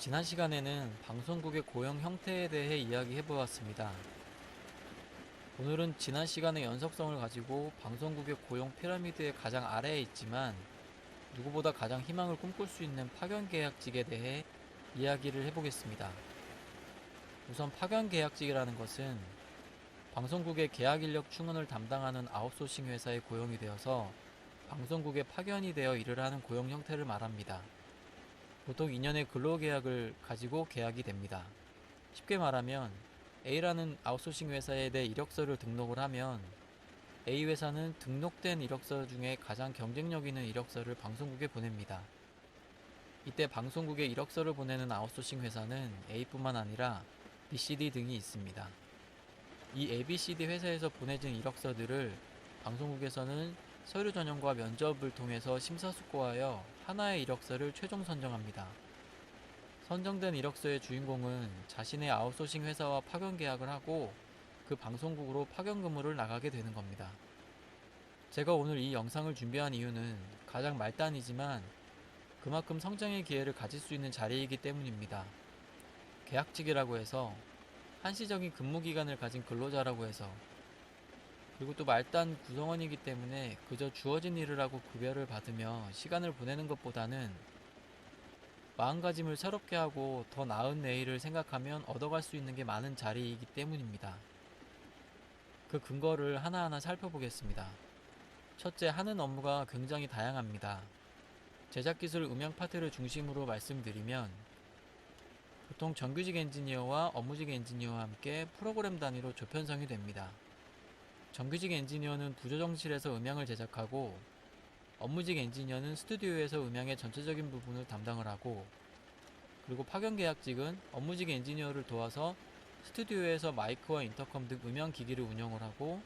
지난 시간에는 방송국의 고용 형태에 대해 이야기해 보았습니다. 오늘은 지난 시간의 연속성을 가지고 방송국의 고용 피라미드의 가장 아래에 있지만 누구보다 가장 희망을 꿈꿀 수 있는 파견계약직에 대해 이야기를 해보겠습니다. 우선 파견계약직이라는 것은 방송국의 계약인력 충원을 담당하는 아웃소싱 회사에 고용이 되어서 방송국에 파견이 되어 일을 하는 고용 형태를 말합니다. 보통 2년의 근로계약을 가지고 계약이 됩니다. 쉽게 말하면 A라는 아웃소싱 회사에 내 이력서를 등록을 하면 A 회사는 등록된 이력서 중에 가장 경쟁력 있는 이력서를 방송국에 보냅니다. 이때 방송국에 이력서를 보내는 아웃소싱 회사는 A뿐만 아니라 B, C, D 등이 있습니다. 이 A, B, C, D 회사에서 보내진 이력서들을 방송국에서는 서류 전형과 면접을 통해서 심사숙고하여 하나의 이력서를 최종 선정합니다. 선정된 이력서의 주인공은 자신의 아웃소싱 회사와 파견 계약을 하고 그 방송국으로 파견 근무를 나가게 되는 겁니다. 제가 오늘 이 영상을 준비한 이유는 가장 말단이지만 그만큼 성장의 기회를 가질 수 있는 자리이기 때문입니다. 계약직이라고 해서 한시적인 근무 기간을 가진 근로자라고 해서 그리고 또 말단 구성원이기 때문에 그저 주어진 일을 하고 급여를 받으며 시간을 보내는 것보다는 마음가짐을 새롭게 하고 더 나은 내일을 생각하면 얻어갈 수 있는 게 많은 자리이기 때문입니다. 그 근거를 하나하나 살펴보겠습니다. 첫째, 하는 업무가 굉장히 다양합니다. 제작기술 음향 파트를 중심으로 말씀드리면 보통 정규직 엔지니어와 업무직 엔지니어와 함께 프로그램 단위로 조편성이 됩니다. 정규직 엔지니어는 부조정실에서 음향을 제작하고 업무직 엔지니어는 스튜디오에서 음향의 전체적인 부분을 담당을 하고 그리고 파견계약직은 업무직 엔지니어를 도와서 스튜디오에서 마이크와 인터컴 등 음향 기기를 운영을 하고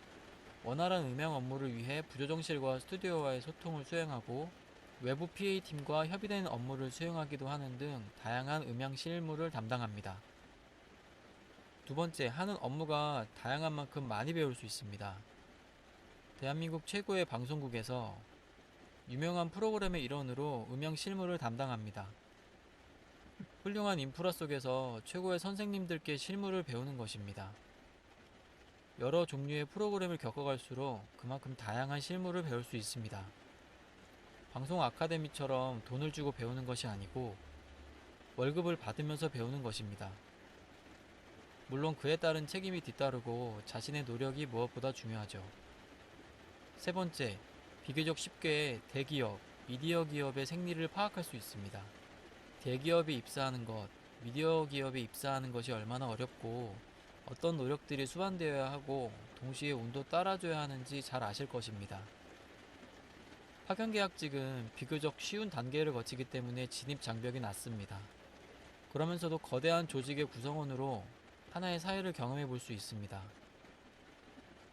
원활한 음향 업무를 위해 부조정실과 스튜디오와의 소통을 수행하고 외부 PA팀과 협의된 업무를 수행하기도 하는 등 다양한 음향 실무를 담당합니다. 두 번째, 하는 업무가 다양한 만큼 많이 배울 수 있습니다. 대한민국 최고의 방송국에서 유명한 프로그램의 일원으로 음향 실무를 담당합니다. 훌륭한 인프라 속에서 최고의 선생님들께 실무를 배우는 것입니다. 여러 종류의 프로그램을 겪어갈수록 그만큼 다양한 실무를 배울 수 있습니다. 방송 아카데미처럼 돈을 주고 배우는 것이 아니고 월급을 받으면서 배우는 것입니다. 물론 그에 따른 책임이 뒤따르고 자신의 노력이 무엇보다 중요하죠. 세 번째, 비교적 쉽게 대기업, 미디어 기업의 생리를 파악할 수 있습니다. 대기업에 입사하는 것, 미디어 기업에 입사하는 것이 얼마나 어렵고 어떤 노력들이 수반되어야 하고 동시에 운도 따라줘야 하는지 잘 아실 것입니다. 파견계약직은 비교적 쉬운 단계를 거치기 때문에 진입 장벽이 낮습니다. 그러면서도 거대한 조직의 구성원으로 하나의 사회를 경험해 볼 수 있습니다.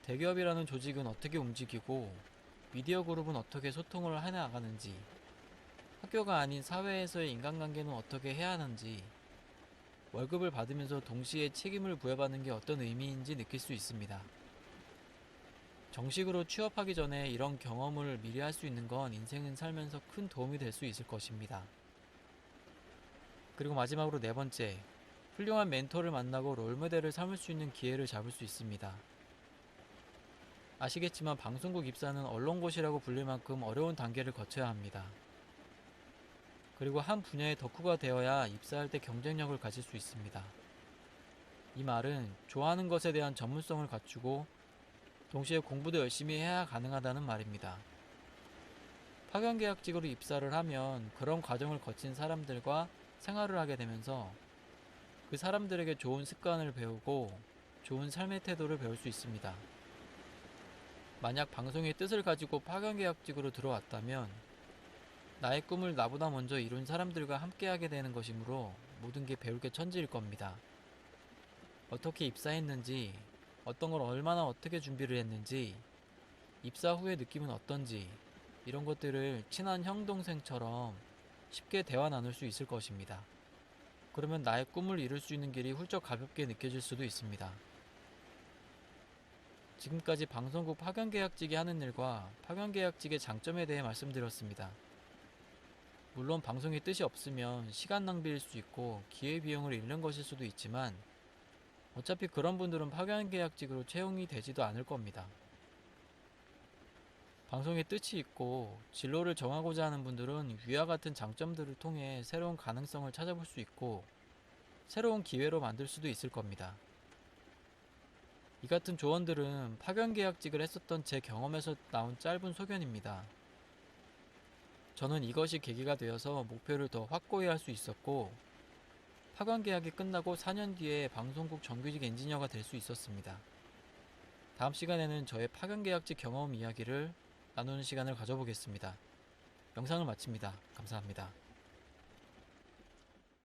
대기업이라는 조직은 어떻게 움직이고 미디어 그룹은 어떻게 소통을 해나가는지, 학교가 아닌 사회에서의 인간관계는 어떻게 해야 하는지, 월급을 받으면서 동시에 책임을 부여받는 게 어떤 의미인지 느낄 수 있습니다. 정식으로 취업하기 전에 이런 경험을 미리 할 수 있는 건 인생을 살면서 큰 도움이 될 수 있을 것입니다. 그리고 마지막으로 네 번째, 훌륭한 멘토를 만나고 롤모델을 삼을 수 있는 기회를 잡을 수 있습니다. 아시겠지만 방송국 입사는 언론고시라고 불릴 만큼 어려운 단계를 거쳐야 합니다. 그리고 한 분야의 덕후가 되어야 입사할 때 경쟁력을 가질 수 있습니다. 이 말은 좋아하는 것에 대한 전문성을 갖추고 동시에 공부도 열심히 해야 가능하다는 말입니다. 파견계약직으로 입사를 하면 그런 과정을 거친 사람들과 생활을 하게 되면서 그 사람들에게 좋은 습관을 배우고 좋은 삶의 태도를 배울 수 있습니다. 만약 방송의 뜻을 가지고 파견계약직으로 들어왔다면 나의 꿈을 나보다 먼저 이룬 사람들과 함께하게 되는 것이므로 모든 게 배울 게 천지일 겁니다. 어떻게 입사했는지, 어떤 걸 얼마나 어떻게 준비를 했는지, 입사 후의 느낌은 어떤지 이런 것들을 친한 형 동생처럼 쉽게 대화 나눌 수 있을 것입니다. 그러면 나의 꿈을 이룰 수 있는 길이 훌쩍 가볍게 느껴질 수도 있습니다. 지금까지 방송국 파견계약직이 하는 일과 파견계약직의 장점에 대해 말씀드렸습니다. 물론 방송에 뜻이 없으면 시간 낭비일 수 있고 기회비용을 잃는 것일 수도 있지만 어차피 그런 분들은 파견계약직으로 채용이 되지도 않을 겁니다. 방송에 뜻이 있고 진로를 정하고자 하는 분들은 위와 같은 장점들을 통해 새로운 가능성을 찾아볼 수 있고 새로운 기회로 만들 수도 있을 겁니다. 이 같은 조언들은 파견계약직을 했었던 제 경험에서 나온 짧은 소견입니다. 저는 이것이 계기가 되어서 목표를 더 확고히 할 수 있었고 파견계약이 끝나고 4년 뒤에 방송국 정규직 엔지니어가 될 수 있었습니다. 다음 시간에는 저의 파견계약직 경험 이야기를 나누는 시간을 가져보겠습니다. 영상을 마칩니다. 감사합니다.